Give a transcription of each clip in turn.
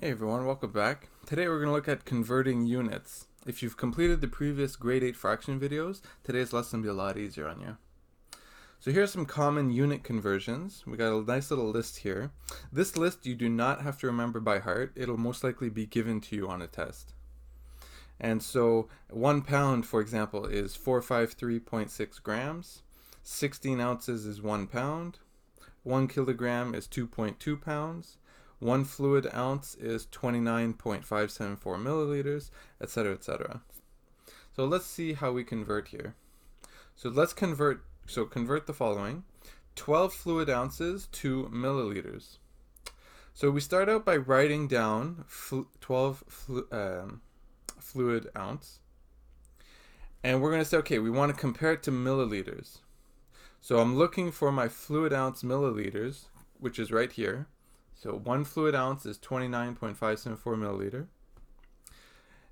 Hey everyone, welcome back. Today we're going to look at converting units. If you've completed the previous grade 8 fraction videos, today's lesson will be a lot easier on you. So here's some common unit conversions. We got a nice little list here. This list you do not have to remember by heart. It'll most likely be given to you on a test. And so 1 pound, for example, is 453.6 grams. 16 ounces is 1 pound. 1 kilogram is 2.2 pounds. 1 fluid ounce is 29.574 milliliters, etc., etc. So let's see how we convert here. So convert the following: 12 fluid ounces to milliliters. So we start out by writing down 12 fluid ounce, and we're going to say, okay, we want to compare it to milliliters. So I'm looking for my fluid ounce milliliters, which is right here. So 1 fluid ounce is 29.574 milliliter.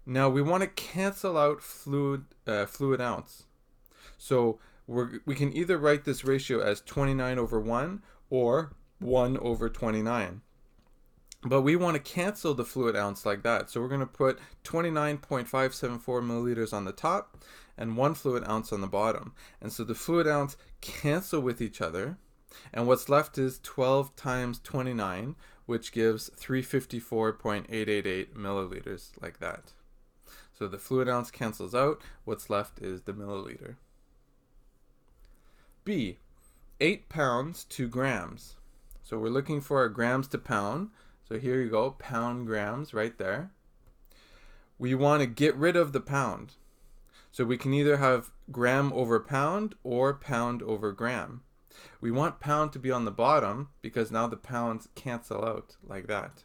Now we want to cancel out fluid ounce. So we can either write this ratio as 29 over 1 or 1 over 29. But we want to cancel the fluid ounce like that. So we're going to put 29.574 milliliters on the top and 1 fluid ounce on the bottom. And so the fluid ounce cancel with each other. And what's left is 12 times 29, which gives 354.888 milliliters, like that. So the fluid ounce cancels out. What's left is the milliliter. B, 8 pounds to grams. So we're looking for our grams to pound. So here you go, pound grams right there. We want to get rid of the pound. So we can either have gram over pound or pound over gram. We want pound to be on the bottom because now the pounds cancel out like that.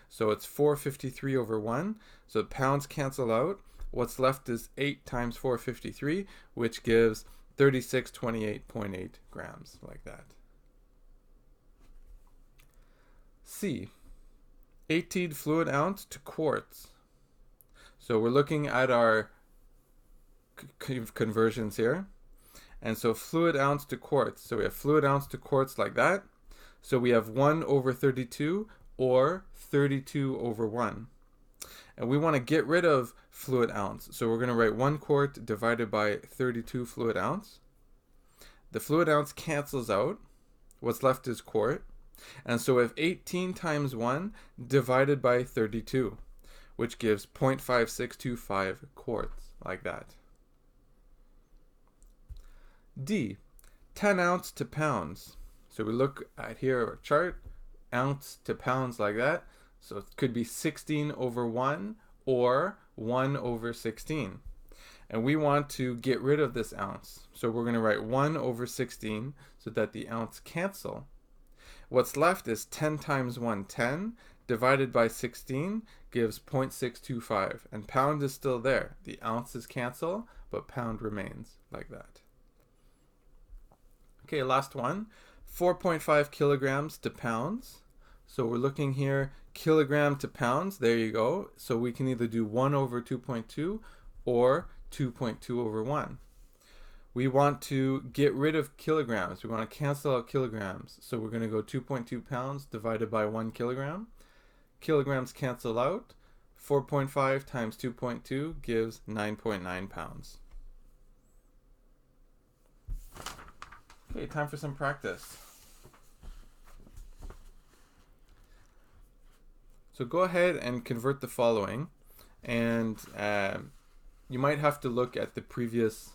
So it's 453 over 1. So pounds cancel out. What's left is 8 times 453, which gives 3628.8 grams, like that. C, 18 fluid ounce to quarts. So we're looking at our conversions here. And so fluid ounce to quarts. So we have fluid ounce to quarts like that. So we have 1 over 32 or 32 over 1. And we want to get rid of fluid ounce. So we're going to write 1 quart divided by 32 fluid ounce. The fluid ounce cancels out. What's left is quart. And so we have 18 times 1 divided by 32, which gives 0.5625 quarts, like that. D, 10 ounce to pounds. So we look at here our chart, ounce to pounds like that. So it could be 16 over 1 or 1 over 16. And we want to get rid of this ounce. So we're going to write 1 over 16 so that the ounce cancel. What's left is 10 times 1, 10, divided by 16 gives 0.625. And pound is still there. The ounces cancel, but pound remains, like that. Okay, last one, 4.5 kilograms to pounds. So we're looking here, kilogram to pounds, there you go. So we can either do 1 over 2.2 or 2.2 over 1. We want to get rid of kilograms. We want to cancel out kilograms. So we're going to go 2.2 pounds divided by 1 kilogram. Kilograms cancel out. 4.5 times 2.2 gives 9.9 pounds. Okay, time for some practice. So go ahead and convert the following, and you might have to look at the previous,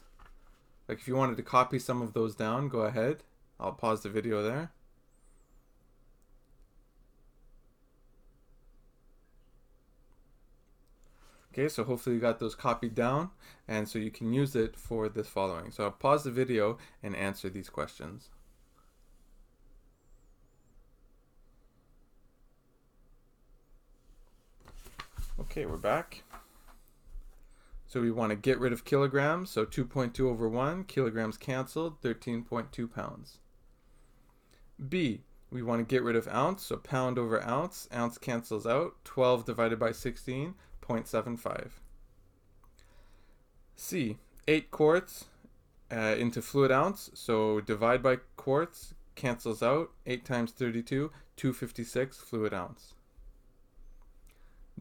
like if you wanted to copy some of those down, go ahead. I'll pause the video there. Okay, so hopefully you got those copied down, and so you can use it for this following. So I'll pause the video and answer these questions. Okay, we're back. So we want to get rid of kilograms, so 2.2 over 1, kilograms canceled, 13.2 pounds. B, we want to get rid of ounce, so pound over ounce, ounce cancels out, 12 divided by 16, 0.75. C, 8 quarts into fluid ounce, so divide by quarts, cancels out, 8 times 32, 256 fluid ounce.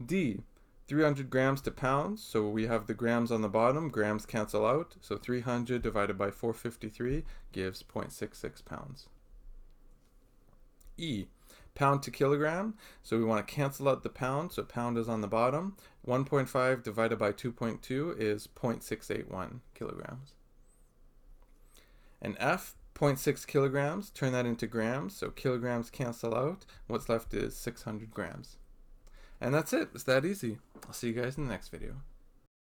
D, 300 grams to pounds. So we have the grams on the bottom. Grams cancel out. So 300 divided by 453 gives 0.66 pounds. E, pound to kilogram. So we want to cancel out the pound. So pound is on the bottom. 1.5 divided by 2.2 is 0.681 kilograms. And F, 0.6 kilograms. Turn that into grams. So kilograms cancel out. What's left is 600 grams. And that's it. It's that easy. I'll see you guys in the next video.